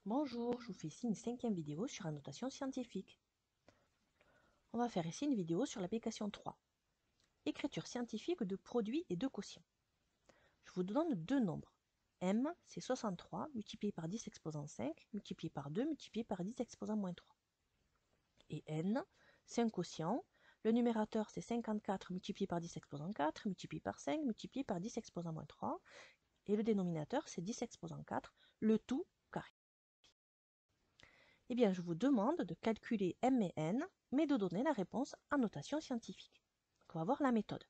Bonjour, je vous fais ici une 5e vidéo sur la notation scientifique. On va faire ici une vidéo sur l'application 3. Écriture scientifique de produits et de quotients. Je vous donne deux nombres. M, c'est 63, multiplié par 10 exposant 5, multiplié par 2, multiplié par 10 exposant moins 3. Et N, c'est un quotient. Le numérateur, c'est 54 multiplié par 10 exposant 4, multiplié par 5, multiplié par 10 exposant moins 3. Et le dénominateur, c'est 10 exposant 4, le tout carré. Eh bien, je vous demande de calculer M et N, mais de donner la réponse en notation scientifique. Donc, on va voir la méthode.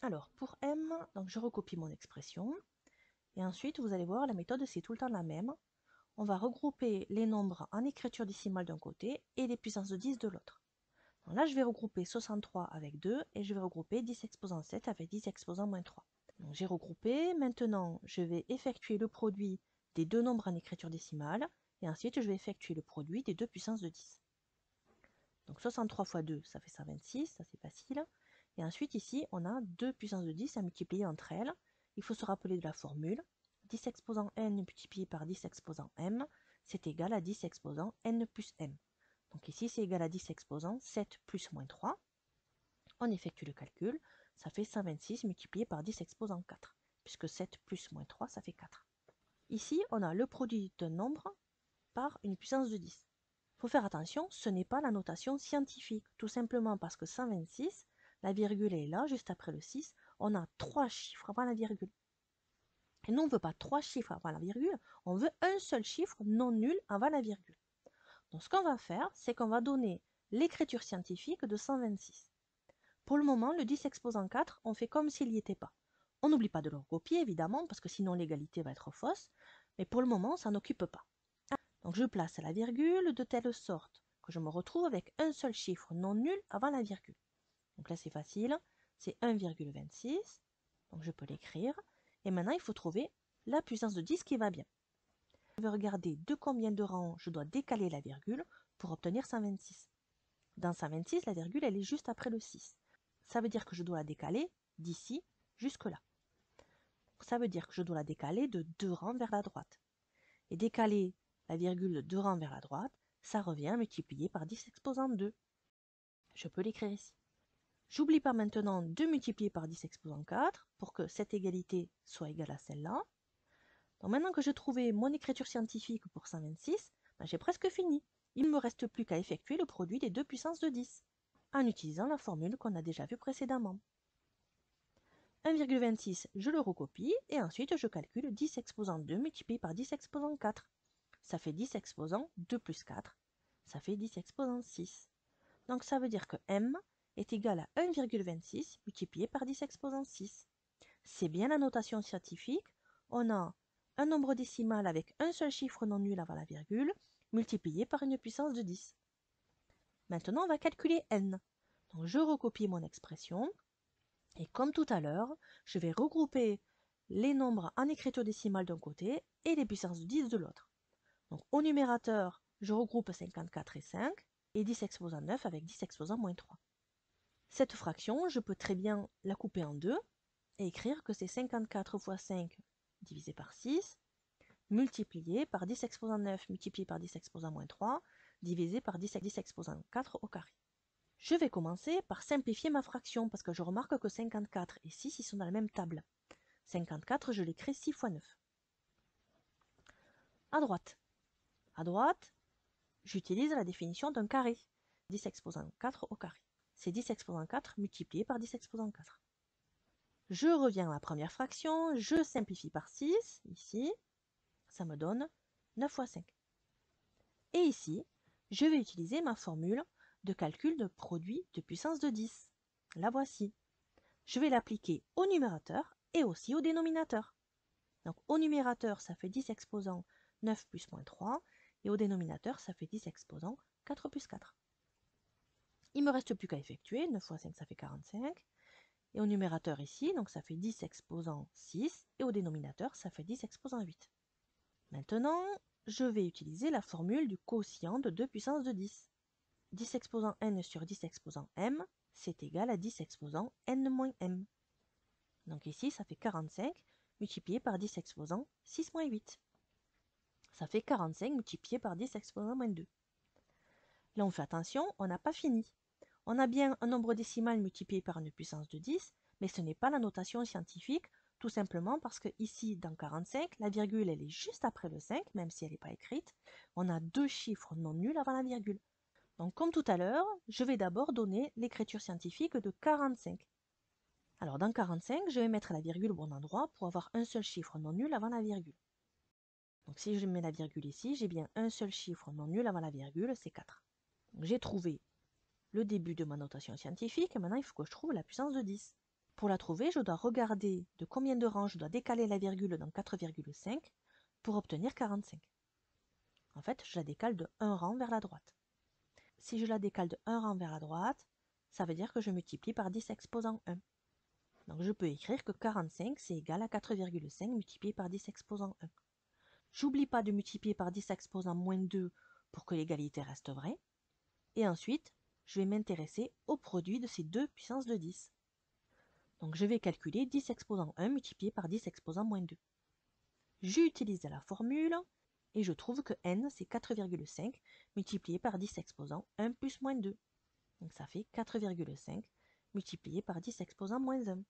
Alors, pour M, donc je recopie mon expression. Et ensuite, vous allez voir, la méthode, c'est tout le temps la même. On va regrouper les nombres en écriture décimale d'un côté et les puissances de 10 de l'autre. Là, je vais regrouper 63 avec 2 et je vais regrouper 10 exposant 7 avec 10 exposant moins 3. Donc, j'ai regroupé. Maintenant, je vais effectuer le produit des deux nombres en écriture décimale. Et ensuite, je vais effectuer le produit des deux puissances de 10. Donc 63 fois 2, ça fait 126, ça c'est facile. Et ensuite ici, on a 2 puissance de 10 à multiplier entre elles. Il faut se rappeler de la formule. 10 exposant n multiplié par 10 exposant m, c'est égal à 10 exposant n plus m. Donc ici, c'est égal à 10 exposant 7 plus moins 3. On effectue le calcul, ça fait 126 multiplié par 10 exposant 4, puisque 7 plus moins 3, ça fait 4. Ici, on a le produit d'un nombre par une puissance de 10. Il faut faire attention, ce n'est pas la notation scientifique, tout simplement parce que 126, la virgule est là, juste après le 6, on a 3 chiffres avant la virgule. Et nous, on ne veut pas 3 chiffres avant la virgule, on veut un seul chiffre non nul avant la virgule. Donc ce qu'on va faire, c'est qu'on va donner l'écriture scientifique de 126. Pour le moment, le 10 exposant 4, on fait comme s'il n'y était pas. On n'oublie pas de le recopier, évidemment, parce que sinon l'égalité va être fausse, mais pour le moment, ça n'occupe pas. Donc je place la virgule de telle sorte que je me retrouve avec un seul chiffre non nul avant la virgule. Donc là c'est facile, c'est 1,26, donc je peux l'écrire. Et maintenant il faut trouver la puissance de 10 qui va bien. Je vais regarder de combien de rangs je dois décaler la virgule pour obtenir 126. Dans 126, la virgule elle est juste après le 6. Ça veut dire que je dois la décaler d'ici jusque là. Ça veut dire que je dois la décaler de 2 rangs vers la droite. Et décaler la virgule de 2 rangs vers la droite, ça revient à multiplier par 10 exposant 2. Je peux l'écrire ici. J'oublie pas maintenant de multiplier par 10 exposant 4 pour que cette égalité soit égale à celle-là. Donc maintenant que j'ai trouvé mon écriture scientifique pour 126, ben j'ai presque fini. Il ne me reste plus qu'à effectuer le produit des deux puissances de 10 en utilisant la formule qu'on a déjà vue précédemment. 1,26, je le recopie et ensuite je calcule 10 exposant 2 multiplié par 10 exposant 4. Ça fait 10 exposant 2 plus 4, ça fait 10 exposant 6. Donc ça veut dire que m est égal à 1,26 multiplié par 10 exposant 6. C'est bien la notation scientifique, on a un nombre décimal avec un seul chiffre non nul avant la virgule, multiplié par une puissance de 10. Maintenant on va calculer n. Donc je recopie mon expression, et comme tout à l'heure, je vais regrouper les nombres en écriture décimale d'un côté et les puissances de 10 de l'autre. Donc au numérateur, je regroupe 54 et 5 et 10 exposant 9 avec 10 exposant moins 3. Cette fraction, je peux très bien la couper en deux et écrire que c'est 54 fois 5 divisé par 6 multiplié par 10 exposant 9 multiplié par 10 exposant moins 3 divisé par 10 exposant 4 au carré. Je vais commencer par simplifier ma fraction parce que je remarque que 54 et 6 ils sont dans la même table. 54, je l'écris 6 fois 9. À droite, j'utilise la définition d'un carré. 10 exposant 4 au carré. C'est 10 exposant 4 multiplié par 10 exposant 4. Je reviens à la première fraction, je simplifie par 6, ici, ça me donne 9 fois 5. Et ici, je vais utiliser ma formule de calcul de produit de puissance de 10. La voici. Je vais l'appliquer au numérateur et aussi au dénominateur. Donc au numérateur, ça fait 10 exposant 9 plus moins 3, et au dénominateur, ça fait 10 exposant 4 plus 4. Il ne me reste plus qu'à effectuer, 9 fois 5, ça fait 45. Et au numérateur ici, donc ça fait 10 exposant 6, et au dénominateur, ça fait 10 exposant 8. Maintenant, je vais utiliser la formule du quotient de 2 puissance de 10. 10 exposant n sur 10 exposant m, c'est égal à 10 exposant n moins m. Donc ici, ça fait 45 multiplié par 10 exposant 6 moins 8. Ça fait 45 multiplié par 10 exposant moins 2. Là, on fait attention, on n'a pas fini. On a bien un nombre décimal multiplié par une puissance de 10, mais ce n'est pas la notation scientifique, tout simplement parce que ici, dans 45, la virgule, elle est juste après le 5, même si elle n'est pas écrite. On a deux chiffres non nuls avant la virgule. Donc, comme tout à l'heure, je vais d'abord donner l'écriture scientifique de 45. Alors, dans 45, je vais mettre la virgule au bon endroit pour avoir un seul chiffre non nul avant la virgule. Donc, si je mets la virgule ici, j'ai bien un seul chiffre non nul avant la virgule, c'est 4. J'ai trouvé le début de ma notation scientifique, et maintenant il faut que je trouve la puissance de 10. Pour la trouver, je dois regarder de combien de rangs je dois décaler la virgule dans 4,5 pour obtenir 45. En fait, je la décale de 1 rang vers la droite. Si je la décale de 1 rang vers la droite, ça veut dire que je multiplie par 10 exposant 1. Donc je peux écrire que 45 c'est égal à 4,5 multiplié par 10 exposant 1. J'oublie pas de multiplier par 10 exposant moins 2 pour que l'égalité reste vraie. Et ensuite, je vais m'intéresser au produit de ces deux puissances de 10. Donc je vais calculer 10 exposant 1 multiplié par 10 exposant moins 2. J'utilise la formule et je trouve que n c'est 4,5 multiplié par 10 exposant 1 plus moins 2. Donc ça fait 4,5 multiplié par 10 exposant moins 1.